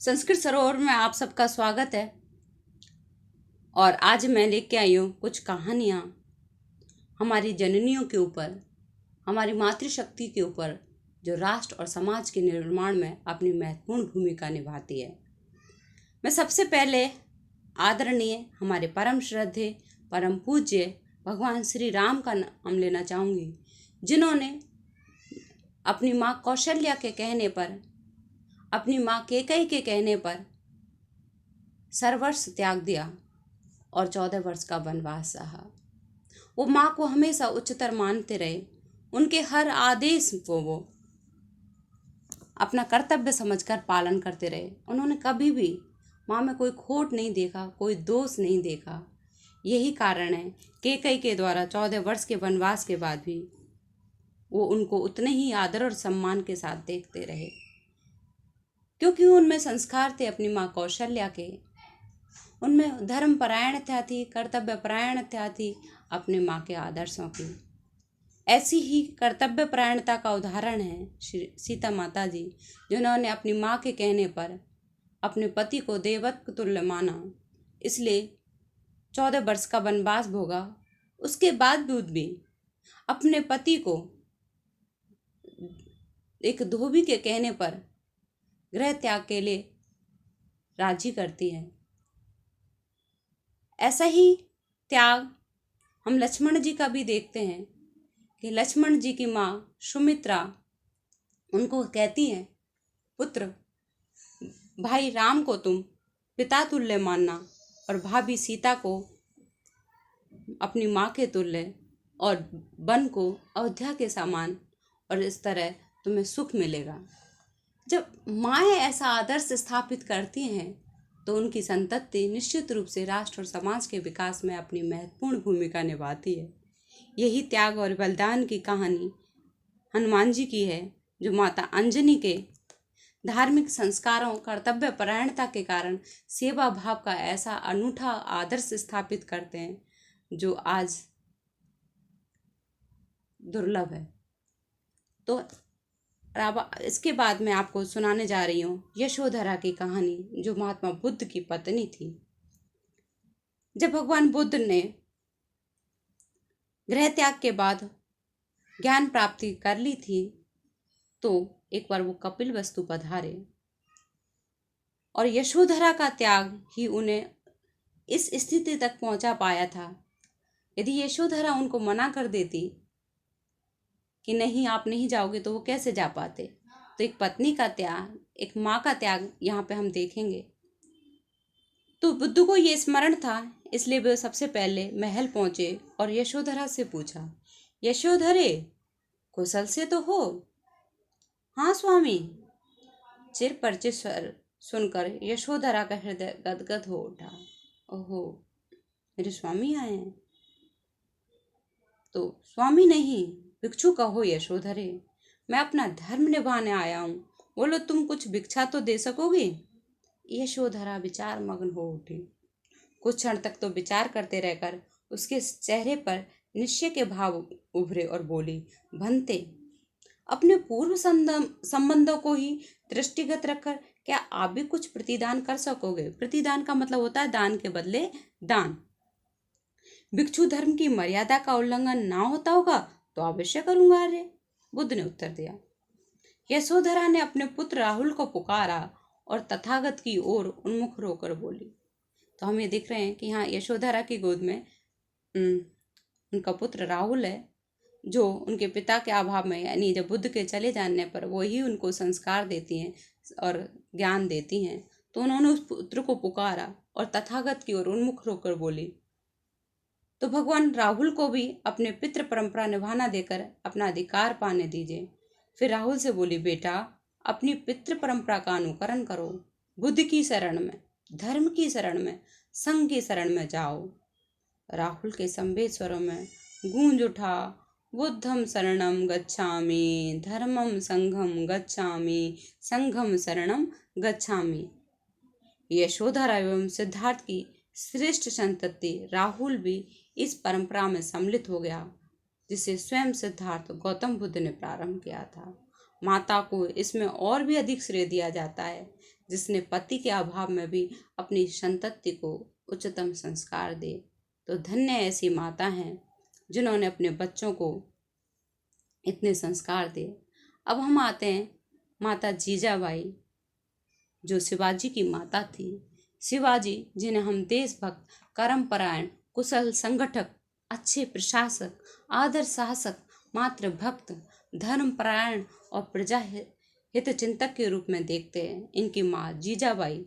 संस्कृत सरोवर में आप सबका स्वागत है। और आज मैं लेके आई हूँ कुछ कहानियाँ हमारी जननियों के ऊपर, हमारी मातृशक्ति के ऊपर, जो राष्ट्र और समाज के निर्माण में अपनी महत्वपूर्ण भूमिका निभाती है। मैं सबसे पहले आदरणीय हमारे परम श्रद्धेय परम पूज्य भगवान श्री राम का नाम लेना चाहूँगी, जिन्होंने अपनी माँ कौशल्या के कहने पर, अपनी माँ कैकेयी के कहने पर सर्वस्व त्याग दिया और 14 वर्ष का वनवास सहा। वो माँ को हमेशा उच्चतर मानते रहे, उनके हर आदेश को वो अपना कर्तव्य समझकर पालन करते रहे। उन्होंने कभी भी माँ में कोई खोट नहीं देखा, कोई दोष नहीं देखा। यही कारण है कैकेयी के द्वारा 14 वर्ष के वनवास के बाद भी वो उनको उतने ही आदर और सम्मान के साथ देखते रहे, क्योंकि उनमें संस्कार थे अपनी माँ कौशल्या के। उनमें धर्म परायणता थी, कर्तव्य परायणता थी अपने माँ के आदर्शों की। ऐसी ही कर्तव्य परायणता का उदाहरण है श्री सीता माता जी, जिन्होंने अपनी माँ के कहने पर अपने पति को देवत्व तुल्य माना, इसलिए 14 वर्ष का वनवास भोगा। उसके बाद भी अपने पति को एक धोबी के कहने पर गृह त्याग के लिए राजी करती है। ऐसा ही त्याग हम लक्ष्मण जी का भी देखते हैं कि लक्ष्मण जी की माँ सुमित्रा उनको कहती है, पुत्र, भाई राम को तुम पिता तुल्य मानना और भाभी सीता को अपनी माँ के तुल्य, और वन को अयोध्या के समान, और इस तरह तुम्हें सुख मिलेगा। जब माएँ ऐसा आदर्श स्थापित करती हैं तो उनकी संतति निश्चित रूप से राष्ट्र और समाज के विकास में अपनी महत्वपूर्ण भूमिका निभाती है। यही त्याग और बलिदान की कहानी हनुमान जी की है, जो माता अंजनी के धार्मिक संस्कारों, कर्तव्य परायणता के कारण सेवा भाव का ऐसा अनूठा आदर्श स्थापित करते हैं जो आज दुर्लभ है। तो इसके बाद मैं आपको सुनाने जा रही हूँ यशोधरा की कहानी, जो महात्मा बुद्ध की पत्नी थी। जब भगवान बुद्ध ने गृह त्याग के बाद ज्ञान प्राप्ति कर ली थी, तो एक बार वो कपिलवस्तु पधारे, और यशोधरा का त्याग ही उन्हें इस स्थिति तक पहुंचा पाया था। यदि यशोधरा उनको मना कर देती कि नहीं आप नहीं जाओगे, तो वो कैसे जा पाते। तो एक पत्नी का त्याग, एक माँ का त्याग यहाँ पे हम देखेंगे। तो बुद्ध को ये स्मरण था, इसलिए वे सबसे पहले महल पहुंचे और यशोधरा से पूछा, यशोधरे, कुशल से तो हो? हाँ स्वामी। चिर परिचित स्वर सुनकर यशोधरा का हृदय गदगद हो उठा। ओहो, मेरे स्वामी आए हैं। तो स्वामी नहीं, भिक्षु कहो यशोधरे, मैं अपना धर्म निभाने आया हूँ, बोलो तुम कुछ भिक्षा तो दे सकोगे। यशोधरा विचार मग्न हो उठी। कुछ क्षण तक तो विचार करते रहकर उसके चेहरे पर निश्चय के भाव उभरे और बोली, भंते, अपने पूर्व संबंधों को ही दृष्टिगत रखकर क्या आप भी कुछ प्रतिदान कर सकोगे। प्रतिदान का मतलब होता है दान के बदले दान। भिक्षु धर्म की मर्यादा का उल्लंघन ना होता होगा तो अवश्य करूंगा आर्य, बुद्ध ने उत्तर दिया। यशोधरा ने अपने पुत्र राहुल को पुकारा और तथागत की ओर उन्मुख होकर बोली। तो हम ये देख रहे हैं कि यहाँ यशोधरा की गोद में उनका पुत्र राहुल है, जो उनके पिता के अभाव में, यानी जब बुद्ध के चले जाने पर वो ही उनको संस्कार देती हैं और ज्ञान देती हैं। तो उन्होंने उस पुत्र को पुकारा और तथागत की ओर उन्मुख होकर बोली। तो भगवान राहुल को भी अपने पितृ परंपरा निभाना देकर अपना अधिकार पाने दीजिए। फिर राहुल से बोली, बेटा, अपनी पितृ परंपरा का अनुकरण करो, बुद्ध की शरण में, धर्म की शरण में, संघ की शरण में जाओ। राहुल के संवेद स्वरों में गूंज उठा, बुद्धम शरणम गच्छामि, धर्मम संघम गच्छामि, संघम शरणम गच्छामि। यशोधरा एवं सिद्धार्थ की श्रेष्ठ संतति राहुल भी इस परंपरा में सम्मिलित हो गया, जिसे स्वयं सिद्धार्थ गौतम बुद्ध ने प्रारंभ किया था। माता को इसमें और भी अधिक श्रेय दिया जाता है। जिसने पति के अभाव में भी अपनी संतति को उच्चतम संस्कार दे। तो धन्य ऐसी माता हैं जिन्होंने अपने बच्चों को इतने संस्कार दिए। अब हम आते हैं माता जीजाबाई, जो शिवाजी की माता थी। शिवाजी, जिन्हें हम देशभक्त, कर्मपरायण, कुशल संगठक, अच्छे प्रशासक, आदर शासक, मातृ भक्त, धर्मपरायण और प्रजा हित चिंतक के रूप में देखते हैं। इनकी माँ जीजाबाई,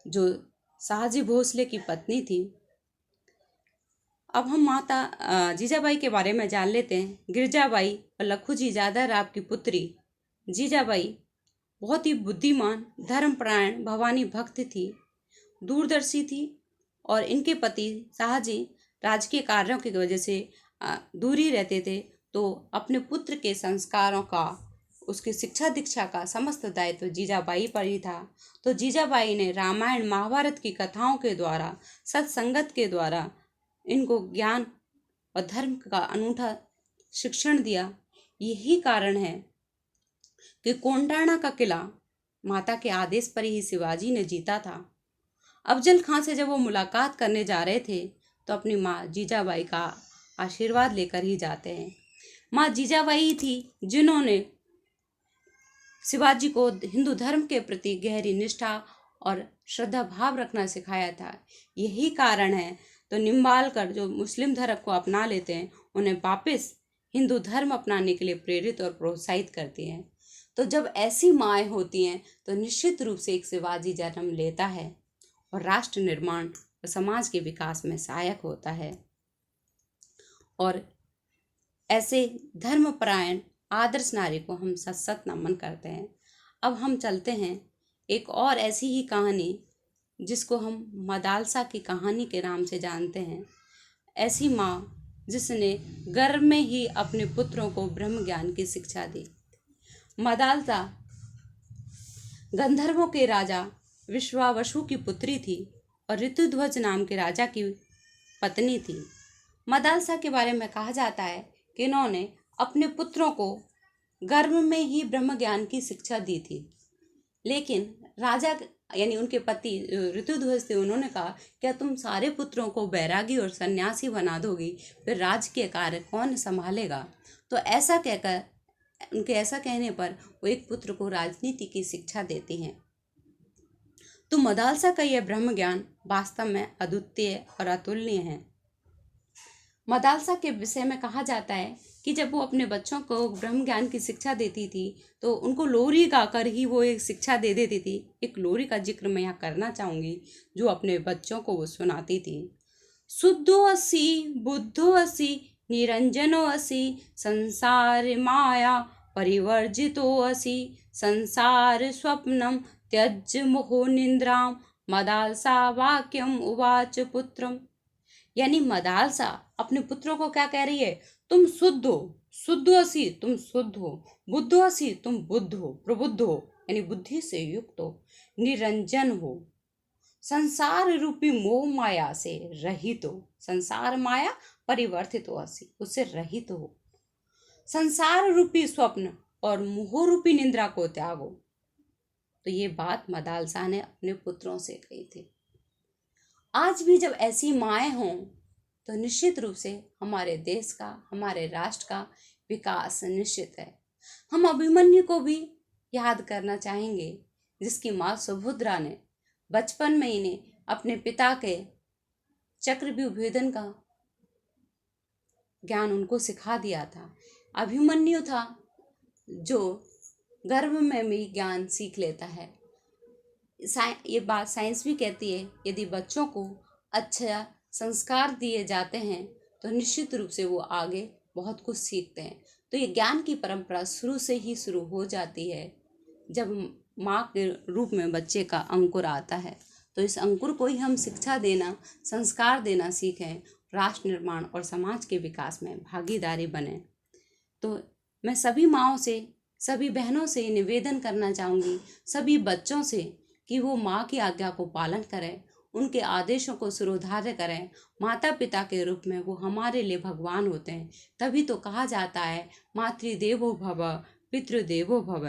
जो शाहजी भोसले की पत्नी थी। अब हम माता जीजाबाई के बारे में जान लेते हैं। गिरजाबाई और लखूजी जादा राव की पुत्री जीजाबाई बहुत ही बुद्धिमान, धर्मपरायण, भवानी भक्त थी, दूरदर्शी थी और इनके पति शाहजी राजकीय कार्यों की वजह से दूरी रहते थे, तो अपने पुत्र के संस्कारों का, उसकी शिक्षा दीक्षा का समस्त दायित्व जीजाबाई पर ही था। तो जीजाबाई ने रामायण महाभारत की कथाओं के द्वारा, सत्संगत के द्वारा इनको ज्ञान और धर्म का अनूठा शिक्षण दिया। यही कारण है कि कोंडाणा का किला माता के आदेश पर ही शिवाजी ने जीता था। अफजल खां से जब वो मुलाकात करने जा रहे थे तो अपनी माँ जीजाबाई का आशीर्वाद लेकर ही जाते हैं। माँ जीजाबाई थी जिन्होंने शिवाजी को हिंदू धर्म के प्रति गहरी निष्ठा और श्रद्धा भाव रखना सिखाया था। यही कारण है तो निम्बालकर, जो मुस्लिम धर्म को अपना लेते हैं, उन्हें वापस हिंदू धर्म अपनाने के लिए प्रेरित और प्रोत्साहित करती हैं। तो जब ऐसी माएँ होती हैं तो निश्चित रूप से एक शिवाजी जन्म लेता है और राष्ट्र निर्माण और समाज के विकास में सहायक होता है। और ऐसे धर्मपरायण आदर्श नारी को हम सत सत नमन करते हैं। अब हम चलते हैं एक और ऐसी ही कहानी जिसको हम मदालसा की कहानी के नाम से जानते हैं। ऐसी माँ जिसने गर्भ में ही अपने पुत्रों को ब्रह्म ज्ञान की शिक्षा दी। मदालसा गंधर्वों के राजा विश्वावसु की पुत्री थी और ऋतुध्वज नाम के राजा की पत्नी थी। मदालसा के बारे में कहा जाता है कि इन्होंने अपने पुत्रों को गर्भ में ही ब्रह्म ज्ञान की शिक्षा दी थी, लेकिन राजा यानी उनके पति ऋतुध्वज थे, उन्होंने कहा क्या तुम सारे पुत्रों को बैरागी और सन्यासी बना दोगी, फिर राज के कार्य कौन संभालेगा। तो ऐसा कहकर, उनके ऐसा कहने पर वो एक पुत्र को राजनीति की शिक्षा देती हैं। तो मदालसा का यह ब्रह्म ज्ञान वास्तव में अद्वितीय और अतुलनीय है। मदालसा के विषय में कहा जाता है कि जब वो अपने बच्चों को ब्रह्म ज्ञान की शिक्षा देती थी तो उनको लोरी गाकर ही वो एक शिक्षा दे देती थी। एक लोरी का जिक्र मैं यहाँ करना चाहूँगी जो अपने बच्चों को वो सुनाती थी। शुद्धो असि बुद्धो असि निरंजनो असि संसार माया परिवर्जितो असि संसार स्वप्नम त्यज मोहो निंद्राम मदालसा वाक्यम उवाच पुत्रम। यानी मदालसा अपने पुत्रों को क्या कह रही है, तुम शुद्ध हो, शुद्धो असि तुम शुद्ध हो, बुद्धो असि तुम बुद्ध हो, प्रबुद्ध हो यानी बुद्धि से युक्त हो, निरंजन हो, संसार रूपी मोह माया से रहित हो, संसार माया परिवर्तित हो असि उससे रहित हो, संसार रूपी स्वप्न और मोह रूपी निंद्रा को त्यागो। तो ये बात मदालसा ने अपने पुत्रों से कही थी। आज भी जब ऐसी माएँ हों तो निश्चित रूप से हमारे देश का, हमारे राष्ट्र का विकास निश्चित है। हम अभिमन्यु को भी याद करना चाहेंगे जिसकी माँ सुभद्रा ने बचपन में इन्हें अपने पिता के चक्रव्यूह भेदन का ज्ञान उनको सिखा दिया था। अभिमन्यु था जो गर्भ में भी ज्ञान सीख लेता है। ये बात साइंस भी कहती है, यदि बच्चों को अच्छा संस्कार दिए जाते हैं तो निश्चित रूप से वो आगे बहुत कुछ सीखते हैं। तो ये ज्ञान की परंपरा शुरू से ही शुरू हो जाती है जब माँ के रूप में बच्चे का अंकुर आता है। तो इस अंकुर को ही हम शिक्षा देना, संस्कार देना सीखें, राष्ट्र निर्माण और समाज के विकास में भागीदारी बने। तो मैं सभी माँओं से, सभी बहनों से निवेदन करना चाहूँगी, सभी बच्चों से, कि वो माँ की आज्ञा को पालन करें, उनके आदेशों को सिरोधार्य करें। माता पिता के रूप में वो हमारे लिए भगवान होते हैं। तभी तो कहा जाता है मातृदेवो भव पितृदेवो भव,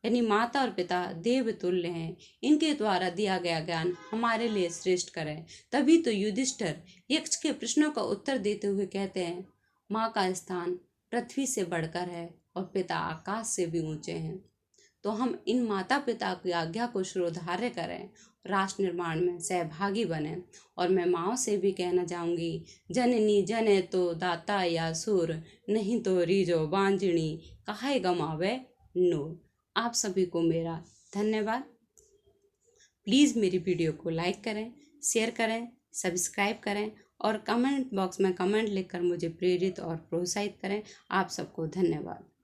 यानी माता और पिता देव तुल्य हैं, इनके द्वारा दिया गया ज्ञान हमारे लिए श्रेष्ठ करें। तभी तो युधिष्ठिर यक्ष के प्रश्नों का उत्तर देते हुए कहते हैं, माँ का स्थान पृथ्वी से बढ़कर है और पिता आकाश से भी ऊंचे हैं। तो हम इन माता पिता की आज्ञा को शिरोधार्य करें, राष्ट्र निर्माण में सहभागी बने। और मैं माओ से भी कहना चाहूँगी, जननी जने तो दाता या सुर, नहीं तो रीजो बांझिणी, काहे गमावे नूर। आप सभी को मेरा धन्यवाद। प्लीज़ मेरी वीडियो को लाइक करें, शेयर करें, सब्सक्राइब करें और कमेंट बॉक्स में कमेंट लिखकर मुझे प्रेरित और प्रोत्साहित करें। आप सबको धन्यवाद।